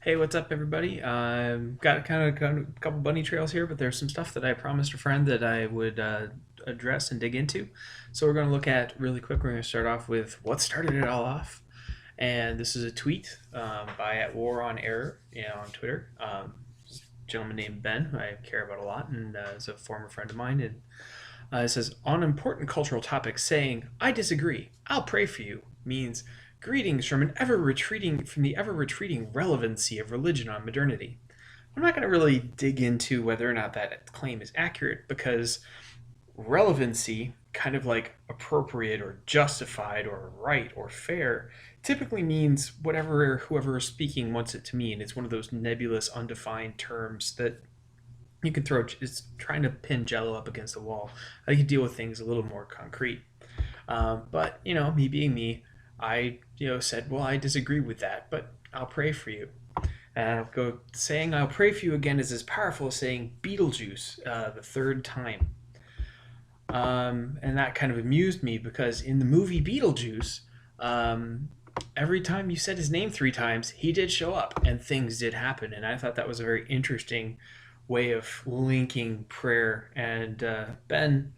Hey, what's up, everybody? Got kind of a couple bunny trails here, but there's some stuff that I promised a friend that I would address and dig into. So we're going to look at really quick. We're going to start off with what started it all off, and this is a tweet by at War on Error, on Twitter. A gentleman named Ben, who I care about a lot, and is a former friend of mine. And it says, on important cultural topics, saying "I disagree, I'll pray for you" means greetings from the ever retreating relevancy of religion on modernity. I'm not going to really dig into whether or not that claim is accurate because relevancy, kind of like appropriate or justified or right or fair, typically means whatever whoever is speaking wants it to mean. It's one of those nebulous, undefined terms that you can throw. It's trying to pin Jello up against the wall. I can deal with things a little more concrete. But me being me, I said, well, I disagree with that, but I'll pray for you. And I'll go saying I'll pray for you again is as powerful as saying Beetlejuice the third time. And that kind of amused me because in the movie Beetlejuice, every time you said his name three times, he did show up and things did happen. And I thought that was a very interesting way of linking prayer. And Ben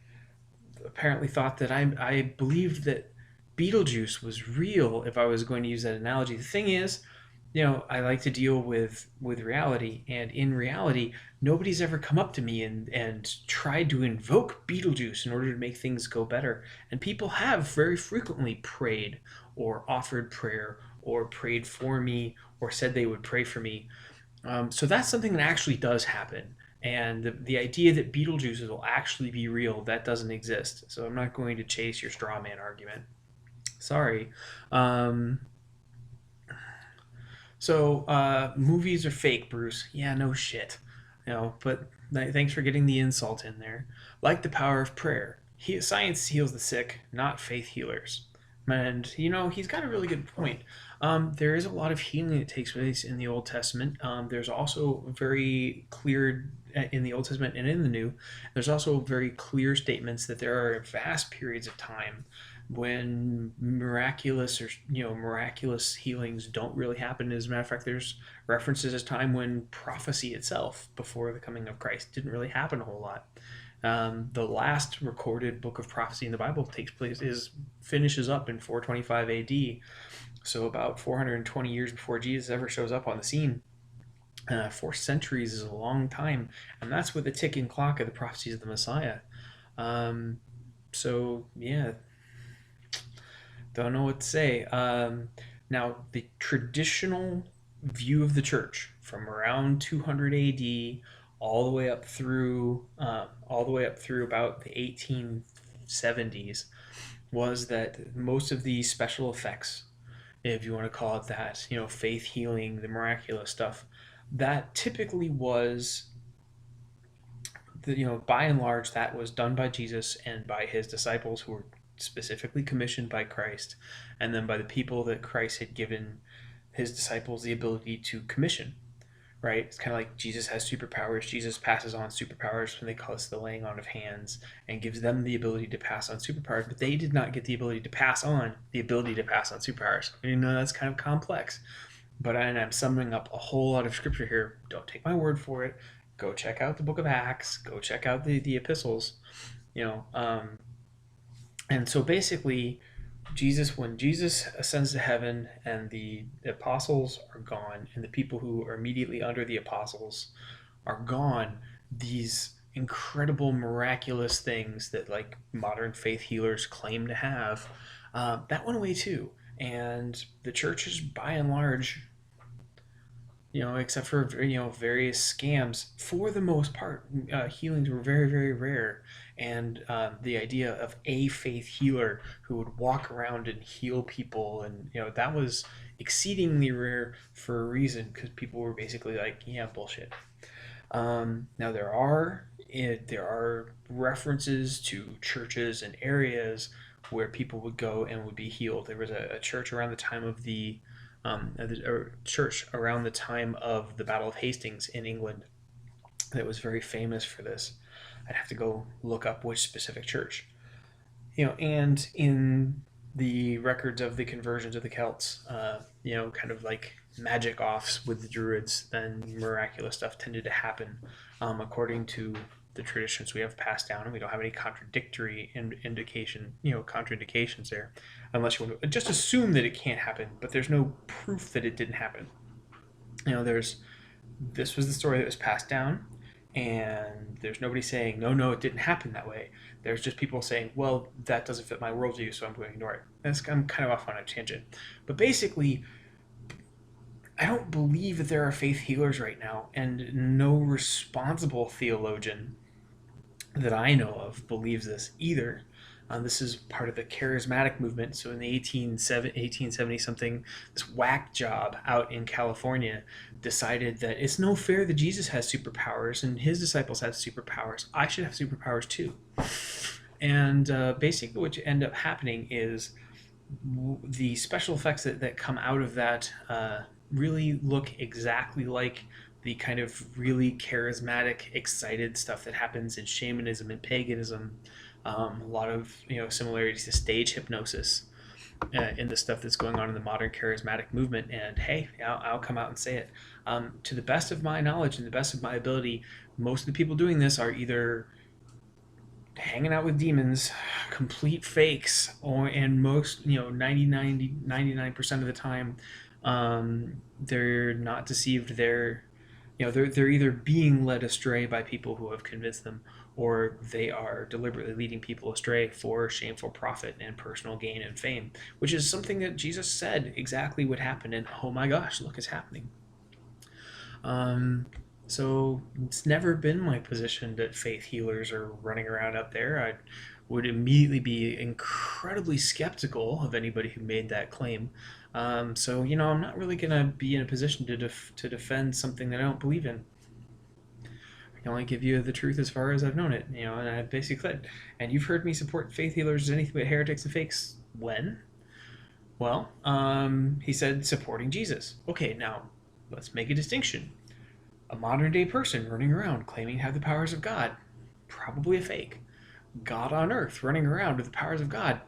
apparently thought that I believed that Beetlejuice was real if I was going to use that analogy. The thing is, I like to deal with reality, and in reality, nobody's ever come up to me and tried to invoke Beetlejuice in order to make things go better. And people have very frequently prayed or offered prayer or prayed for me or said they would pray for me. So that's something that actually does happen. And the idea that Beetlejuice will actually be real, that doesn't exist. So I'm not going to chase your straw man argument. Sorry. Um, Movies are fake, Bruce. Yeah, no shit. But thanks for getting the insult in there. Like the power of prayer. Science heals the sick, not faith healers. And, he's got a really good point. There is a lot of healing that takes place in the Old Testament. There's also very clear, in the Old Testament and in the New, there's also very clear statements that there are vast periods of time when miraculous healings don't really happen. As a matter of fact, there's references as time when prophecy itself before the coming of Christ didn't really happen a whole lot. The last recorded book of prophecy in the Bible finishes up in 425 AD, so about 420 years before Jesus ever shows up on the scene. 4 centuries is a long time, and that's with the ticking clock of the prophecies of the Messiah. Um, yeah, don't know what to say. Now, the traditional view of the church from around 200 AD all the way up through about the 1870s was that most of the special effects, if you want to call it that, faith healing, the miraculous stuff, that typically was by and large, that was done by Jesus and by his disciples who were specifically commissioned by Christ, and then by the people that Christ had given his disciples the ability to commission. Right? It's kind of like Jesus has superpowers. Jesus passes on superpowers when they call this the laying on of hands and gives them the ability to pass on superpowers, but they did not get the ability to pass on superpowers. That's kind of complex. But I'm summing up a whole lot of scripture here. Don't take my word for it. Go check out the book of Acts. Go check out the epistles. You know, um, and so basically, when Jesus ascends to heaven and the apostles are gone, and the people who are immediately under the apostles are gone, these incredible miraculous things that like modern faith healers claim to have, that went away too. And the church is by and large, except for various scams, for the most part, healings were very, very rare. And the idea of a faith healer who would walk around and heal people, and that was exceedingly rare for a reason, because people were basically like, yeah, bullshit. Now there are references to churches and areas where people would go and would be healed. There was a church around the time of the Battle of Hastings in England that was very famous for this. I'd have to go look up which specific church. And in the records of the conversions of the Celts, kind of like magic offs with the Druids, then miraculous stuff tended to happen according to the traditions we have passed down, and we don't have any contraindications there, unless you want to just assume that it can't happen, but there's no proof that it didn't happen. This was the story that was passed down, and there's nobody saying no, it didn't happen that way. There's just people saying, well, that doesn't fit my worldview, so I'm going to ignore it. I'm kind of off on a tangent, but basically, I don't believe that there are faith healers right now, and no responsible theologian that I know of believes this either. This is part of the charismatic movement. So in the 1870 something, this whack job out in California decided that it's no fair that Jesus has superpowers and his disciples have superpowers. I should have superpowers too. And basically what you end up happening is the special effects that come out of that really look exactly like the kind of really charismatic, excited stuff that happens in shamanism and paganism. A lot of similarities to stage hypnosis in the stuff that's going on in the modern charismatic movement. And hey, I'll come out and say it. To the best of my knowledge and the best of my ability, most of the people doing this are either hanging out with demons, complete fakes, and most 99% of the time, they're not deceived. They're either being led astray by people who have convinced them, or they are deliberately leading people astray for shameful profit and personal gain and fame, which is something that Jesus said exactly would happen, and oh my gosh, look, it's happening. So it's never been my position that faith healers are running around out there. I would immediately be incredibly skeptical of anybody who made that claim. So I'm not really going to be in a position to defend something that I don't believe in. I can only give you the truth as far as I've known it, and I basically said, and you've heard me support faith healers as anything but heretics and fakes. When? Well, he said supporting Jesus. Okay, now let's make a distinction. A modern day person running around claiming to have the powers of God, probably a fake. God on earth running around with the powers of God,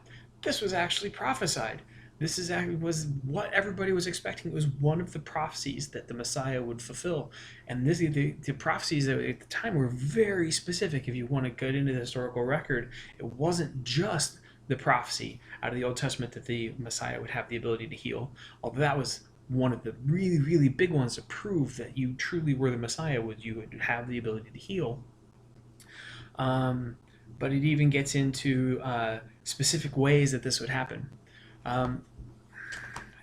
this was actually prophesied. This was what everybody was expecting. It was one of the prophecies that the Messiah would fulfill. And the prophecies at the time were very specific. If you want to get into the historical record, it wasn't just the prophecy out of the Old Testament that the Messiah would have the ability to heal, although that was one of the really, really big ones to prove that you truly were the Messiah, you would have the ability to heal. But it even gets into specific ways that this would happen.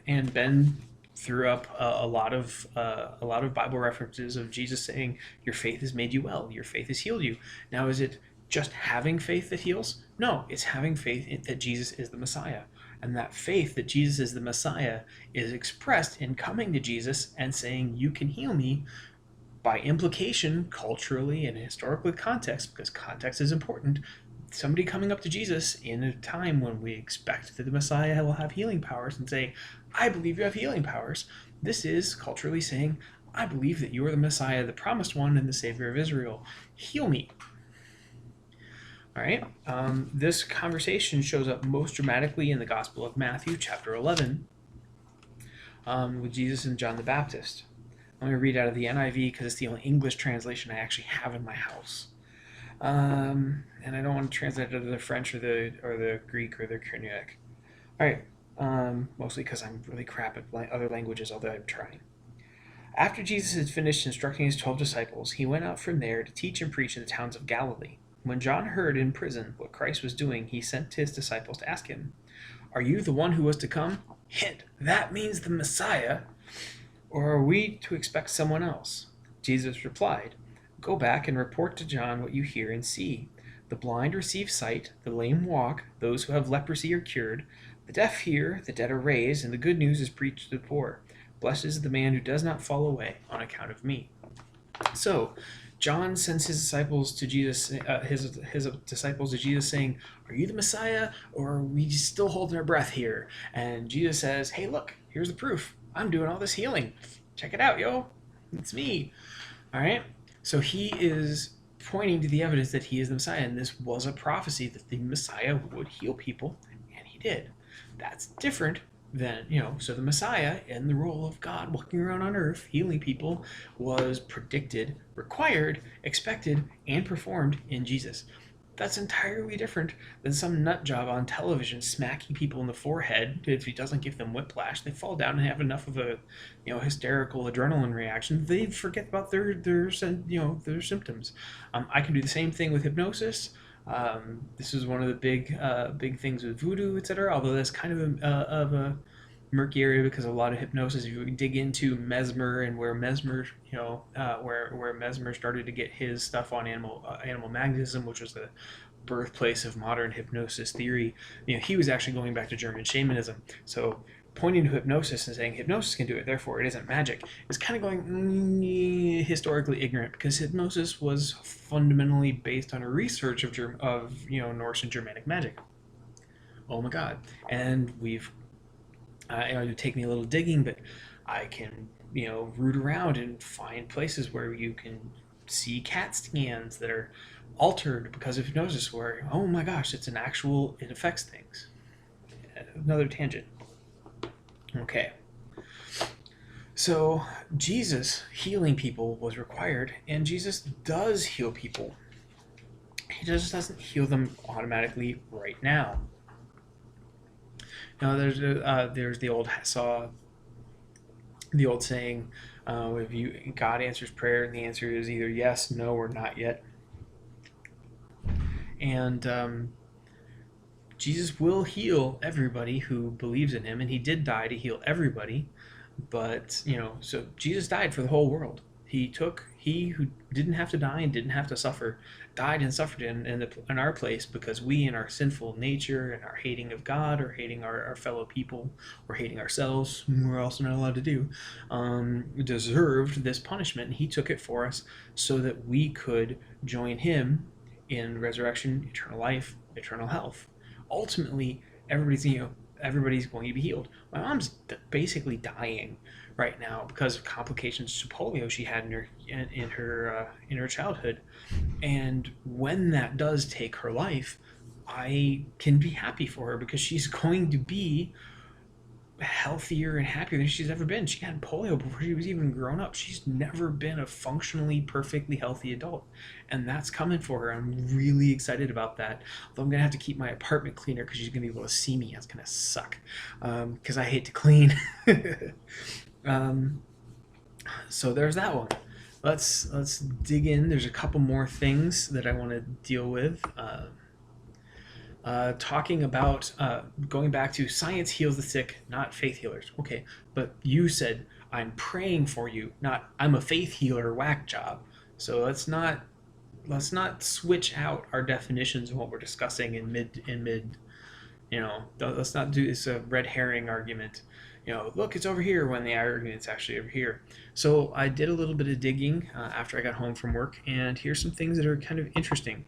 And Ben threw up a lot of Bible references of Jesus saying, "Your faith has made you well. Your faith has healed you." Now, is it just having faith that heals? No, it's having faith that Jesus is the Messiah. And that faith that Jesus is the Messiah is expressed in coming to Jesus and saying, "You can heal me," by implication, culturally and historically context, because context is important. Somebody coming up to Jesus in a time when we expect that the Messiah will have healing powers and say, "I believe you have healing powers." This is culturally saying, "I believe that you are the Messiah, the promised one, and the Savior of Israel. Heal me." All right. This conversation shows up most dramatically in the Gospel of Matthew, chapter 11, with Jesus and John the Baptist. I'm going to read out of the NIV because it's the only English translation I actually have in my house. And I don't want to translate it to the French or the Greek or the Cyrillic. All right. Mostly because I'm really crap at other languages, although I'm trying. After Jesus had finished instructing his 12 disciples, he went out from there to teach and preach in the towns of Galilee. When John heard in prison what Christ was doing, he sent his disciples to ask him, "Are you the one who was to come?" Hint, that means the Messiah. "Or are we to expect someone else?" Jesus replied, "Go back and report to John what you hear and see. The blind receive sight, the lame walk, those who have leprosy are cured, the deaf hear, the dead are raised, and the good news is preached to the poor. Blessed is the man who does not fall away on account of me." So, John sends his disciples to Jesus, his disciples to Jesus, saying, "Are you the Messiah, or are we still holding our breath here?" And Jesus says, "Hey, look, here's the proof. I'm doing all this healing. Check it out, yo. It's me." All right. So he is pointing to the evidence that he is the Messiah, and this was a prophecy that the Messiah would heal people, and he did. That's different than, so the Messiah in the role of God walking around on earth healing people was predicted, required, expected, and performed in Jesus. That's entirely different than some nut job on television smacking people in the forehead. If he doesn't give them whiplash, they fall down and have enough of a, hysterical adrenaline reaction. They forget about their symptoms. I can do the same thing with hypnosis. This is one of the big things with voodoo, etc. Although that's kind of a murky area because a lot of hypnosis, if you dig into Mesmer and where Mesmer, where Mesmer started to get his stuff on animal magnetism, which was the birthplace of modern hypnosis theory. He was actually going back to German shamanism. So pointing to hypnosis and saying hypnosis can do it, therefore it isn't magic, is kind of going historically ignorant, because hypnosis was fundamentally based on a research of Norse and Germanic magic. Oh my God! And it would take me a little digging, but I can root around and find places where you can see CAT scans that are altered because of hypnosis, where, oh my gosh, it affects things. Another tangent. Okay. So Jesus healing people was required, and Jesus does heal people. He just doesn't heal them automatically right now. Now there's the old saying, if God answers prayer, and the answer is either yes, no, or not yet. And Jesus will heal everybody who believes in him, and he did die to heal everybody. But so Jesus died for the whole world. He who didn't have to die and didn't have to suffer, died and suffered in our place, because we, in our sinful nature and our hating of God, or hating our fellow people, or hating ourselves, we're also not allowed to do, deserved this punishment. And he took it for us so that we could join him in resurrection, eternal life, eternal health. Ultimately, everybody's going to be healed. My mom's basically dying right now because of complications to polio she had in her childhood. And when that does take her life, I can be happy for her, because she's going to be healthier and happier than she's ever been. She had polio before she was even grown up. She's never been a functionally, perfectly healthy adult, and that's coming for her. I'm really excited about that. Although I'm gonna have to keep my apartment cleaner because she's gonna be able to see me. That's gonna suck, because I hate to clean. So there's that one. Let's dig in. There's a couple more things that I want to deal with. Talking about going back to science heals the sick, not faith healers. Okay, but you said I'm praying for you, not I'm a faith healer. Whack job. So let's not switch out our definitions of what we're discussing in mid. Let's not do this red herring argument. Look, it's over here, when the argument's actually over here. So I did a little bit of digging after I got home from work, and here's some things that are kind of interesting.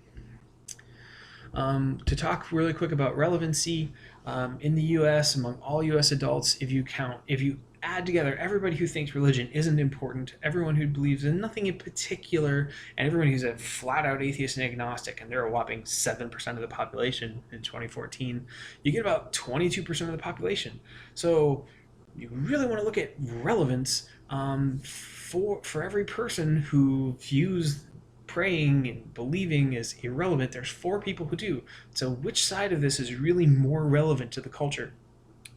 To talk really quick about relevancy, in the U.S., among all U.S. adults, if you add together everybody who thinks religion isn't important, everyone who believes in nothing in particular, and everyone who's a flat-out atheist and agnostic, and they're a whopping 7% of the population in 2014, you get about 22% of the population. So you really want to look at relevance for every person who views praying and believing is irrelevant. There's 4 people who do. So which side of this is really more relevant to the culture?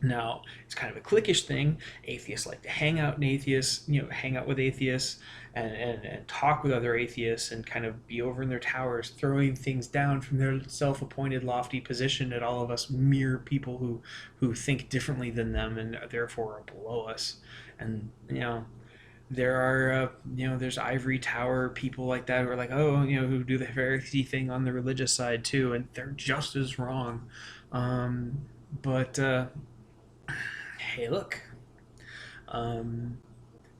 Now, it's kind of a cliquish thing. Atheists like to hang out with atheists and talk with other atheists, and kind of be over in their towers, throwing things down from their self-appointed lofty position at all of us mere people who think differently than them and therefore are below us. And there are there's ivory tower people like that who are like, who do the Pharisee thing on the religious side too, and they're just as wrong. But hey, look,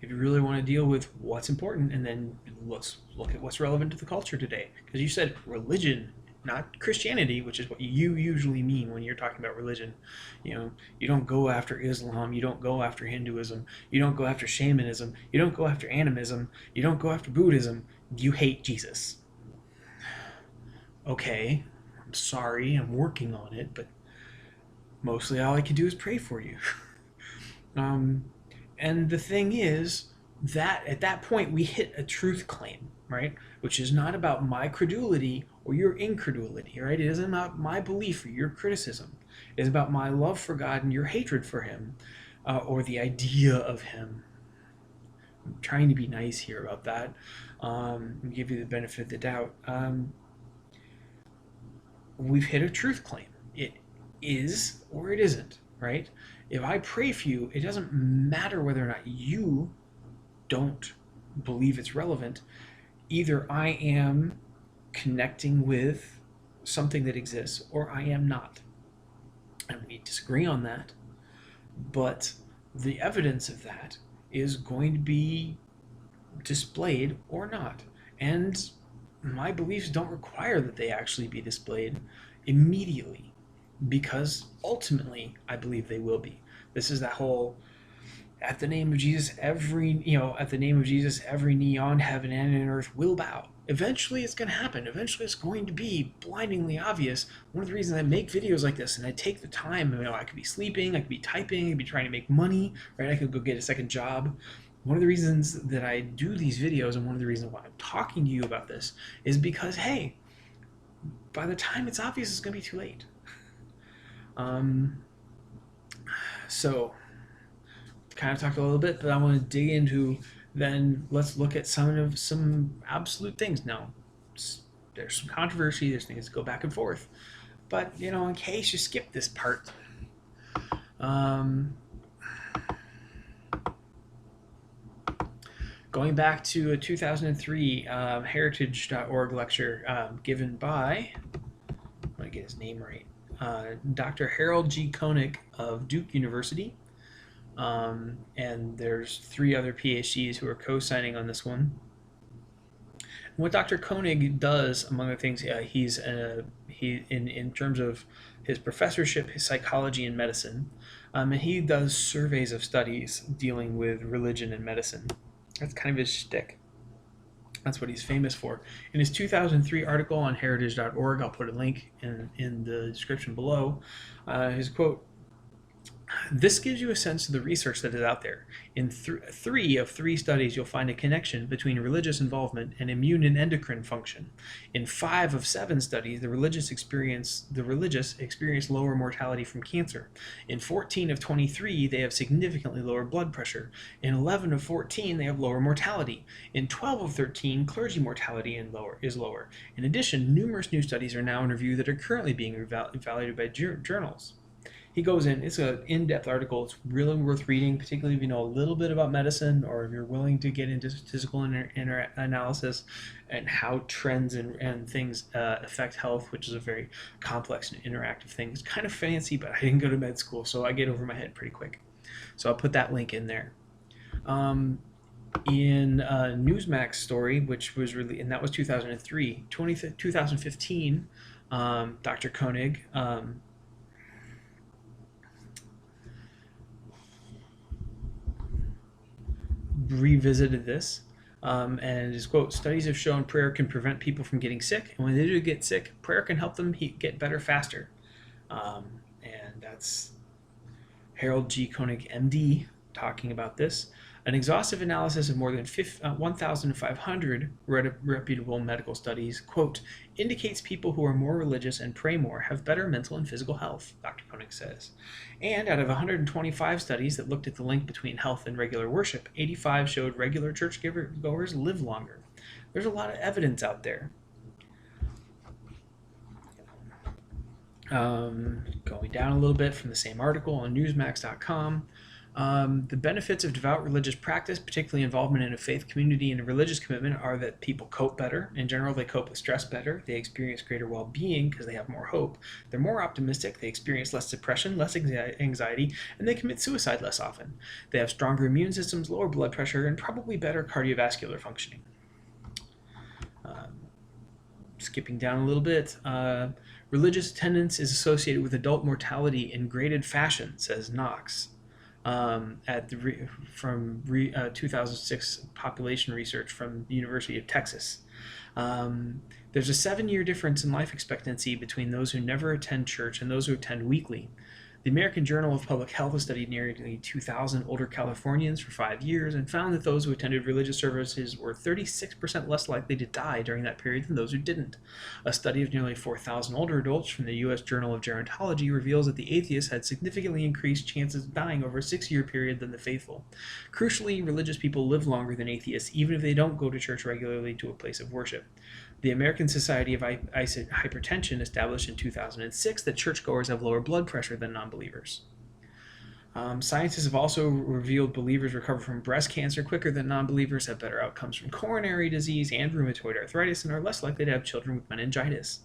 if you really want to deal with what's important, and then let's look at what's relevant to the culture today, because you said religion, not Christianity, which is what you usually mean when you're talking about religion. You don't go after Islam, you don't go after Hinduism, you don't go after shamanism, you don't go after animism, you don't go after Buddhism. You hate Jesus. Okay, I'm sorry, I'm working on it, but Mostly all I can do is pray for you. um, and the thing is that at that point we hit a truth claim, right? Which is not about my credulity or your incredulity, right? It isn't about my belief or your criticism. It is about my love for God and your hatred for Him, or the idea of Him. I'm trying to be nice here about that, and give you the benefit of the doubt. We've hit a truth claim. It is or it isn't, right? If I pray for you, it doesn't matter whether or not you don't believe it's relevant. Either I am connecting with something that exists or I am not. And we disagree on that, but the evidence of that is going to be displayed or not. And my beliefs don't require that they actually be displayed immediately, because ultimately I believe they will be. This is that whole at the name of Jesus, at the name of Jesus, every knee on heaven and in earth will bow. Eventually it's going to happen. Eventually it's going to be blindingly obvious. One of the reasons I make videos like this and I take the time, I could be sleeping, I could be typing, I could be trying to make money, right? I could go get a second job. One of the reasons that I do these videos and one of the reasons why I'm talking to you about this is because, hey, by the time it's obvious, it's going to be too late. So kind of talked a little bit, but I want to dig into, then let's look at some absolute things. Now, there's some controversy, there's things that go back and forth, but in case you skip this part, going back to a 2003 heritage.org lecture given by, I'm going to get his name right, Dr. Harold G. Koenig of Duke University. And there's 3 other PhDs who are co-signing on this one. And what Dr. Koenig does, among other things, in terms of his professorship, his psychology and medicine, and he does surveys of studies dealing with religion and medicine. That's kind of his shtick. That's what he's famous for. In his 2003 article on heritage.org, I'll put a link in the description below, his quote, "This gives you a sense of the research that is out there. In 3 of 3 studies, you'll find a connection between religious involvement and immune and endocrine function. In 5 of 7 studies, the religious experience lower mortality from cancer. In 14 of 23, they have significantly lower blood pressure. In 11 of 14, they have lower mortality. In 12 of 13, clergy mortality is lower. In addition, numerous new studies are now in review that are currently being evaluated by journals." He goes in, it's an in-depth article. It's really worth reading, particularly if you know a little bit about medicine or if you're willing to get into statistical analysis and how trends and things affect health, which is a very complex and interactive thing. It's kind of fancy, but I didn't go to med school, so I get over my head pretty quick. So I'll put that link in there. In a Newsmax story, which was really, and that was 2003, 2015, Dr. Koenig, revisited this, and his quote, "Studies have shown prayer can prevent people from getting sick, and when they do get sick, prayer can help them get better faster." And that's Harold G. Koenig, MD, talking about this. An exhaustive analysis of more than 1,500 reputable medical studies, quote, "indicates people who are more religious and pray more have better mental and physical health," Dr. Koenig says. And out of 125 studies that looked at the link between health and regular worship, 85 showed regular churchgoers live longer. There's a lot of evidence out there. Going down a little bit from the same article on newsmax.com. The benefits of devout religious practice, particularly involvement in a faith community and a religious commitment, are that people cope better. In general, they cope with stress better. They experience greater well-being because they have more hope. They're more optimistic. They experience less depression, less anxiety, and they commit suicide less often. They have stronger immune systems, lower blood pressure, and probably better cardiovascular functioning. Skipping down a little bit, religious attendance is associated with adult mortality in graded fashion, says Knox. From 2006 population research from the University of Texas. There's a 7-year difference in life expectancy between those who never attend church and those who attend weekly. The American Journal of Public Health has studied nearly 2,000 older Californians for 5 years and found that those who attended religious services were 36% less likely to die during that period than those who didn't. A study of nearly 4,000 older adults from the U.S. Journal of Gerontology reveals that the atheists had significantly increased chances of dying over a 6-year period than the faithful. Crucially, religious people live longer than atheists, even if they don't go to church regularly to a place of worship. The American Society of Hypertension established in 2006 that churchgoers have lower blood pressure than non-believers. Scientists have also revealed believers recover from breast cancer quicker than non-believers, have better outcomes from coronary disease and rheumatoid arthritis, and are less likely to have children with meningitis.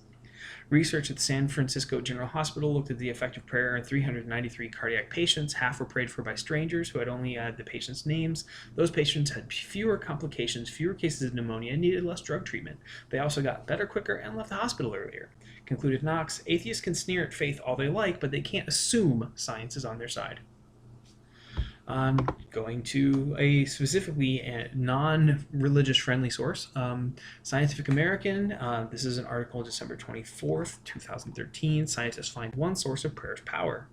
Research at the San Francisco General Hospital looked at the effect of prayer in 393 cardiac patients. Half were prayed for by strangers who had only the patients' names. Those patients had fewer complications, fewer cases of pneumonia, and needed less drug treatment. They also got better quicker and left the hospital earlier. Concluded Knox, atheists can sneer at faith all they like, but they can't assume science is on their side. Going to a specifically non-religious friendly source, Scientific American. This is an article December 24th, 2013. Scientists find one source of prayer's power.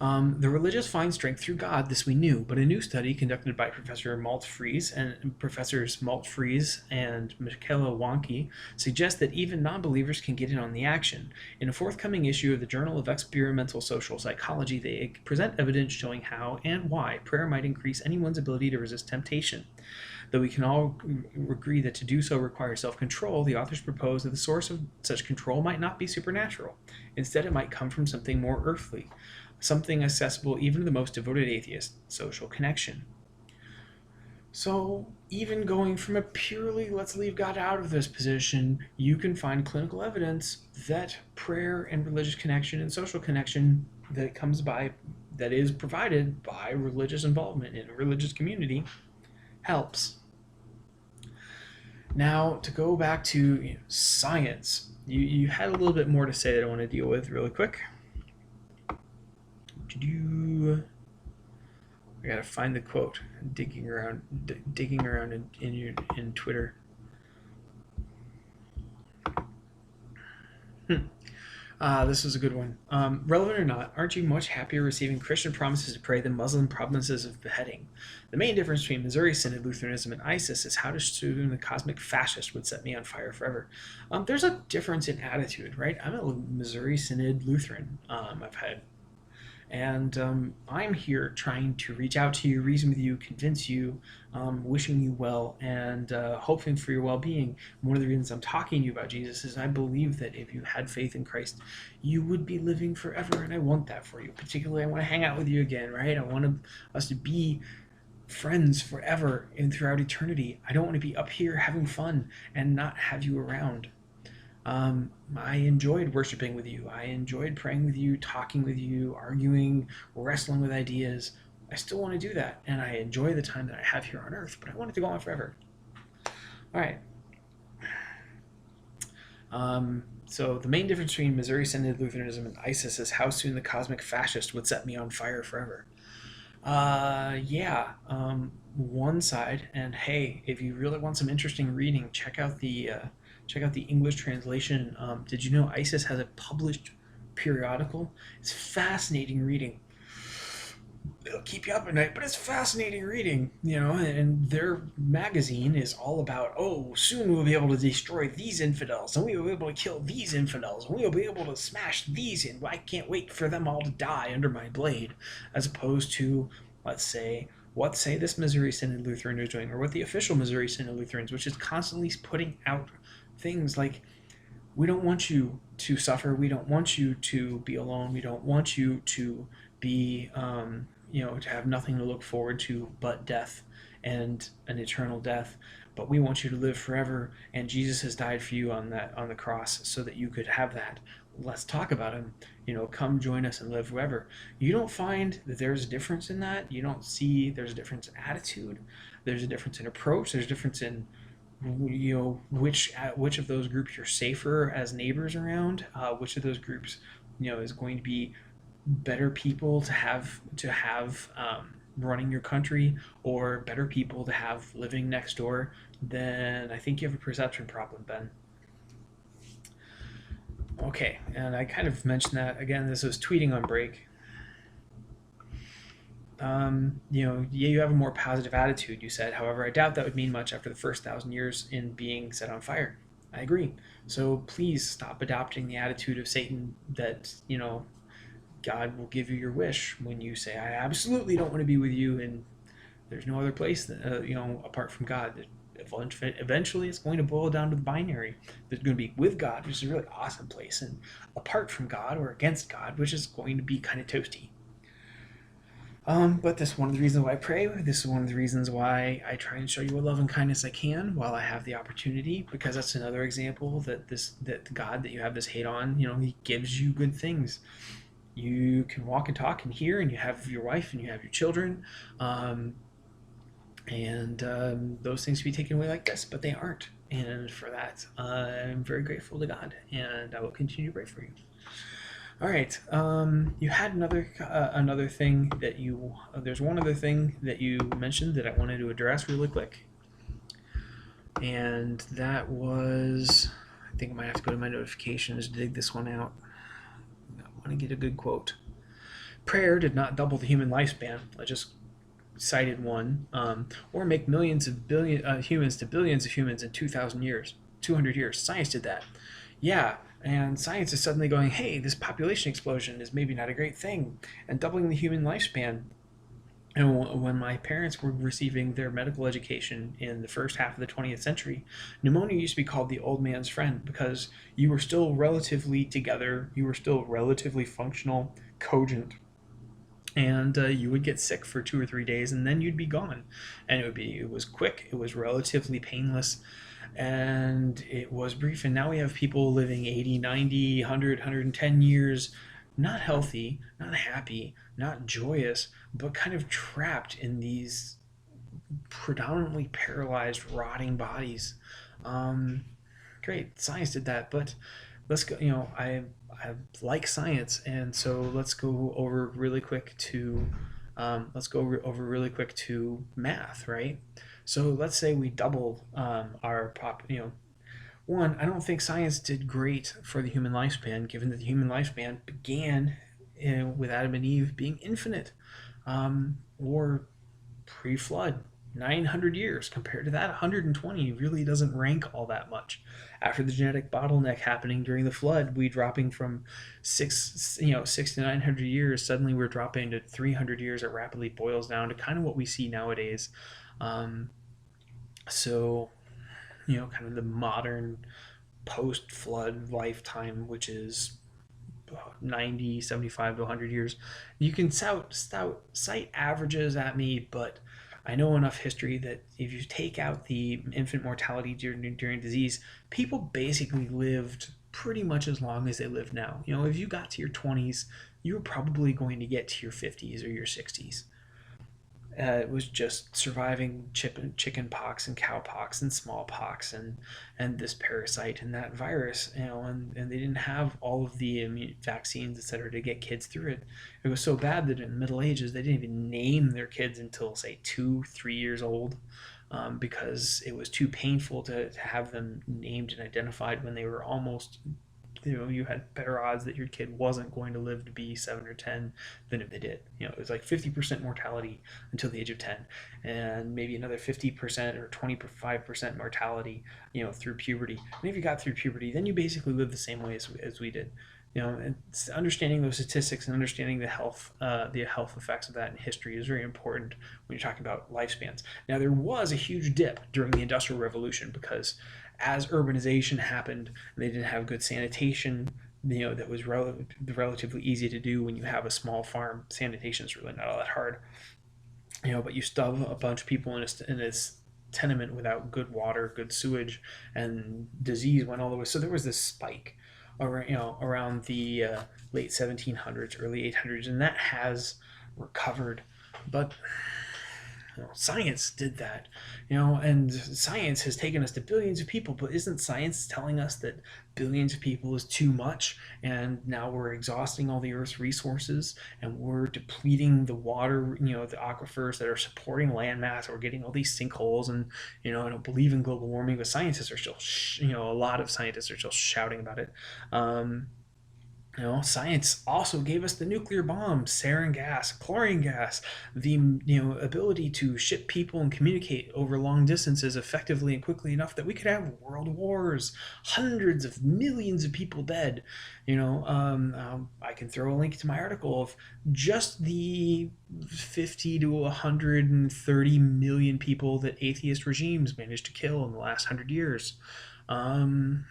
The religious find strength through God, this we knew, but a new study conducted by Professors Maltfries and Michaela Wonke suggests that even non-believers can get in on the action. In a forthcoming issue of the Journal of Experimental Social Psychology, they present evidence showing how and why prayer might increase anyone's ability to resist temptation. Though we can all agree that to do so requires self-control, the authors propose that the source of such control might not be supernatural. Instead, it might come from something more earthly, something accessible even to the most devoted atheist: social connection. So, even going from a purely let's leave God out of this position, you can find clinical evidence that prayer and religious connection and social connection that is provided by religious involvement in a religious community helps. Now, to go back to science, you had a little bit more to say that I want to deal with really quick. I gotta find the quote. Digging around in Twitter. This is a good one. Relevant or not, aren't you much happier receiving Christian promises to pray than Muslim promises of beheading? The main difference between Missouri Synod Lutheranism and ISIS is how soon the cosmic fascist would set me on fire forever. There's a difference in attitude, right? I'm a Missouri Synod Lutheran. I'm here trying to reach out to you, reason with you, convince you, wishing you well, and hoping for your well-being. One of the reasons I'm talking to you about Jesus is I believe that if you had faith in Christ, you would be living forever, and I want that for you. Particularly, I want to hang out with you again, right? I want us to be friends forever and throughout eternity. I don't want to be up here having fun and not have you around. I enjoyed worshiping with you. I enjoyed praying with you, talking with you, arguing, wrestling with ideas. I still want to do that, and I enjoy the time that I have here on Earth, but I want it to go on forever. All right. So the main difference between Missouri Synod Lutheranism and ISIS is how soon the cosmic fascist would set me on fire forever. One side, and hey, if you really want some interesting reading, check out the English translation. Did you know ISIS has a published periodical? It's fascinating reading. It'll keep you up at night, but it's fascinating reading, and their magazine is all about, soon we'll be able to destroy these infidels, and we will be able to kill these infidels, and we will be able to smash these in. I can't wait for them all to die under my blade, as opposed to, let's say, what this Missouri Synod Lutheran is doing, or what the official Missouri Synod Lutherans, which is constantly putting out things like, we don't want you to suffer, we don't want you to be alone, we don't want you to be, to have nothing to look forward to but death and an eternal death, but we want you to live forever, and Jesus has died for you on the cross so that you could have that. Let's talk about him. Come join us and live forever. You don't find that there's a difference in that. You don't see there's a difference in attitude. There's a difference in approach. There's a difference in which of those groups you're safer as neighbors around. Which of those groups is going to be better people to have running your country, or better people to have living next door. Then I think you have a perception problem, Ben. Okay, and I kind of mentioned that again. This was tweeting on break. Yeah, you have a more positive attitude, you said. However, I doubt that would mean much after the first 1,000 years in being set on fire. I agree. So please stop adopting the attitude of Satan that, God will give you your wish when you say, I absolutely don't want to be with you, and there's no other place, apart from God. Eventually, it's going to boil down to the binary. There's going to be with God, which is a really awesome place, and apart from God or against God, which is going to be kind of toasty. But this is one of the reasons why I pray. This is one of the reasons why I try and show you what love and kindness I can while I have the opportunity, because that's another example that God that you have this hate on, He gives you good things. You can walk and talk and hear, and you have your wife and you have your children, um, and those things can be taken away like this, but they aren't. And for that, I'm very grateful to God, and I will continue to pray for you. All right. You had another thing that you. There's one other thing that you mentioned that I wanted to address really quick, and that was. I think I might have to go to my notifications to dig this one out. I want to get a good quote. Prayer did not double the human lifespan. I just cited one, or make millions of humans to billions of humans in 2,000 years, 200 years. Science did that. Yeah, and science is suddenly going, hey, this population explosion is maybe not a great thing, and doubling the human lifespan. And when my parents were receiving their medical education in the first half of the 20th century, pneumonia used to be called the old man's friend because you were still relatively together, you were still relatively functional, cogent, and you would get sick for 2 or 3 days and then you'd be gone, and it was quick, it was relatively painless, and it was brief. And now we have people living 80, 90, 100, 110 years, not healthy, not happy, not joyous, but kind of trapped in these predominantly paralyzed, rotting bodies. um, Great, science did that, but let's go. I like science, and so let's go over really quick to over really quick to math, right? So let's say we double our pop. One, I don't think science did great for the human lifespan, given that the human lifespan began with Adam and Eve being infinite, or pre-flood. 900 years compared to that 120 really doesn't rank all that much. After the genetic bottleneck happening during the flood, we dropping from 6 to 900 years, suddenly we're dropping to 300 years. It rapidly boils down to kind of what we see nowadays. um, so kind of the modern post-flood lifetime, which is 90, 75 to 100 years. You can cite averages at me, but I know enough history that if you take out the infant mortality during disease, people basically lived pretty much as long as they live now. If you got to your 20s, you were probably going to get to your 50s or your 60s. It was just surviving chicken pox and cow pox and smallpox and this parasite and that virus, and they didn't have all of the immune vaccines, etc., to get kids through it. It was so bad that in the Middle Ages they didn't even name their kids until say 2, 3 years old, because it was too painful to have them named and identified when they were almost, you had better odds that your kid wasn't going to live to be 7 or 10 than if they did. It was like 50% mortality until the age of 10, and maybe another 50% or 25% mortality, through puberty. And if you got through puberty, then you basically lived the same way as we did. And understanding those statistics and understanding the health effects of that in history is very important when you're talking about lifespans. Now, there was a huge dip during the Industrial Revolution because as urbanization happened, and they didn't have good sanitation. That was relatively easy to do when you have a small farm. Sanitation is really not all that hard. But you stuff a bunch of people in this tenement without good water, good sewage, and disease went all the way. So there was this spike around the late 1700s, early 800s, and that has recovered. But Science did that, and science has taken us to billions of people, but isn't science telling us that billions of people is too much, and now we're exhausting all the Earth's resources, and we're depleting the water, the aquifers that are supporting landmass. We're getting all these sinkholes, and I don't believe in global warming, but scientists are still, a lot of scientists are still shouting about it. Um, Science also gave us the nuclear bomb, sarin gas, chlorine gas, the ability to ship people and communicate over long distances effectively and quickly enough that we could have world wars, hundreds of millions of people dead. I can throw a link to my article of just the 50 to 130 million people that atheist regimes managed to kill in the last 100 years. Um,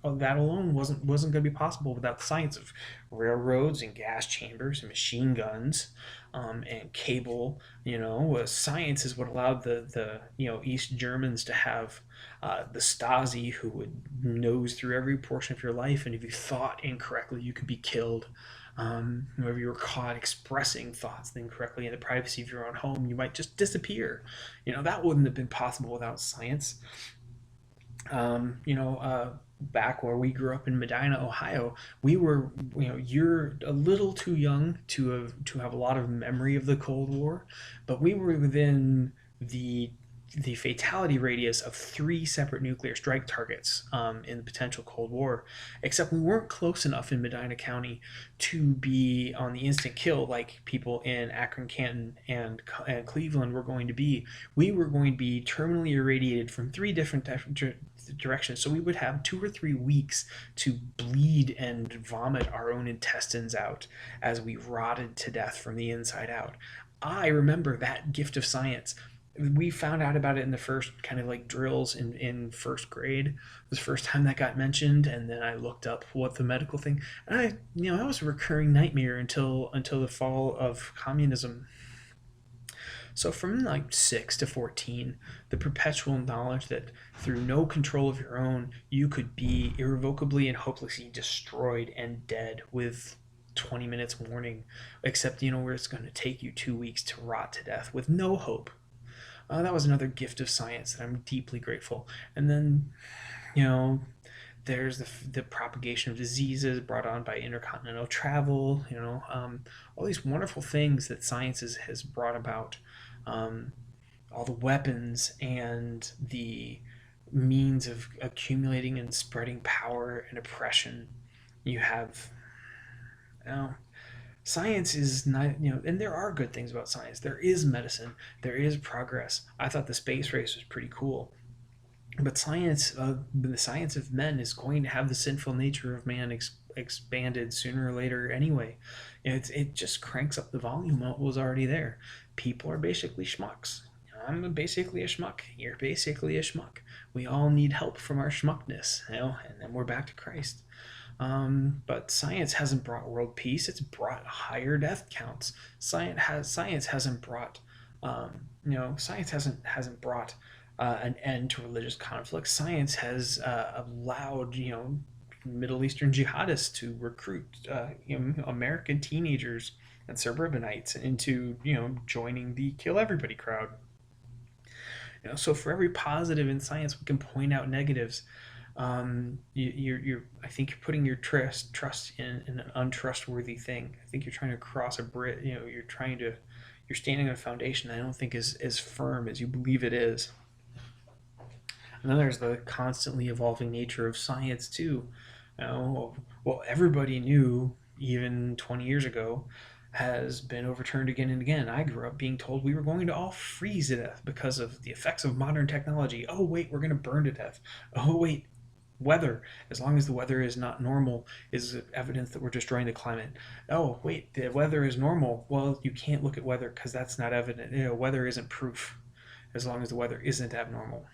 that alone wasn't going to be possible without the science of railroads and gas chambers and machine guns, and cable. Science is what allowed the East Germans to have the Stasi, who would nose through every portion of your life, and if you thought incorrectly, you could be killed. Whenever you were caught expressing thoughts incorrectly in the privacy of your own home, you might just disappear. That wouldn't have been possible without science. Back where we grew up in Medina, Ohio, we were, you're a little too young to have a lot of memory of the Cold War, but we were within the the fatality radius of three separate nuclear strike targets in the potential Cold War, except we weren't close enough in Medina County to be on the instant kill like people in Akron, Canton, and Cleveland were going to be. We were going to be terminally irradiated from three different directions, so we would have 2 or 3 weeks to bleed and vomit our own intestines out as we rotted to death from the inside out. I remember that gift of science. We found out about it in the first kind of like drills in first grade. It was the first time that got mentioned, and then I looked up what the medical thing. And that was a recurring nightmare until the fall of communism. So from like 6 to 14, the perpetual knowledge that through no control of your own, you could be irrevocably and hopelessly destroyed and dead with 20 minutes warning, except where it's going to take you 2 weeks to rot to death with no hope. That was another gift of science that I'm deeply grateful. And then, you know, there's the propagation of diseases brought on by intercontinental travel, all these wonderful things that science has brought about. Um, all the weapons and the means of accumulating and spreading power and oppression. You have, you know, science is not, and there are good things about science. There is medicine, there is progress. I thought the space race was pretty cool. But the science of men is going to have the sinful nature of man expanded sooner or later anyway. It just cranks up the volume of what was already there. People are basically schmucks. I'm basically a schmuck. You're basically a schmuck. We all need help from our schmuckness, and then we're back to Christ. But science hasn't brought world peace. It's brought higher death counts. Science hasn't brought, science hasn't brought an end to religious conflict. Science has allowed, Middle Eastern jihadists to recruit, American teenagers and suburbanites into, joining the kill everybody crowd. So for every positive in science, we can point out negatives. I think you're putting your trust in an untrustworthy thing. I think you're trying to cross a bridge. You're standing on a foundation that I don't think is as firm as you believe it is. And then there's the constantly evolving nature of science too. Well, everybody knew even 20 years ago has been overturned again and again. I grew up being told we were going to all freeze to death because of the effects of modern technology. Oh wait, we're going to burn to death. Oh wait, weather, as long as the weather is not normal, is evidence that we're destroying the climate. Oh wait, the weather is normal. Well, you can't look at weather because that's not evident. Weather isn't proof as long as the weather isn't abnormal.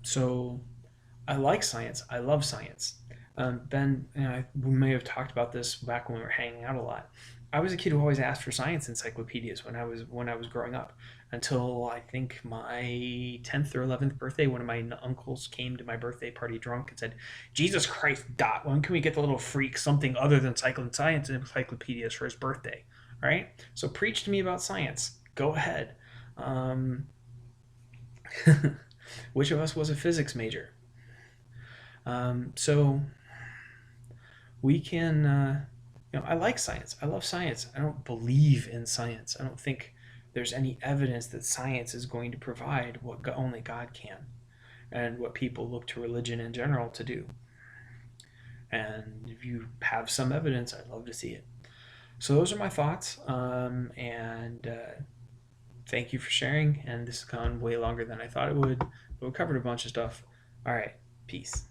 So I like science. I love science. Ben, we may have talked about this back when we were hanging out a lot. I was a kid who always asked for science encyclopedias when I was growing up, until I think my 10th or 11th birthday. One of my uncles came to my birthday party drunk and said, "Jesus Christ, Dot, when can we get the little freak something other than science encyclopedias for his birthday?" right? So preach to me about science. Go ahead. Um, which of us was a physics major? So we can, I like science. I love science. I don't believe in science. I don't think there's any evidence that science is going to provide what only God can and what people look to religion in general to do. And if you have some evidence, I'd love to see it. So those are my thoughts. And thank you for sharing. And this has gone way longer than I thought it would. But we covered a bunch of stuff. All right. Peace.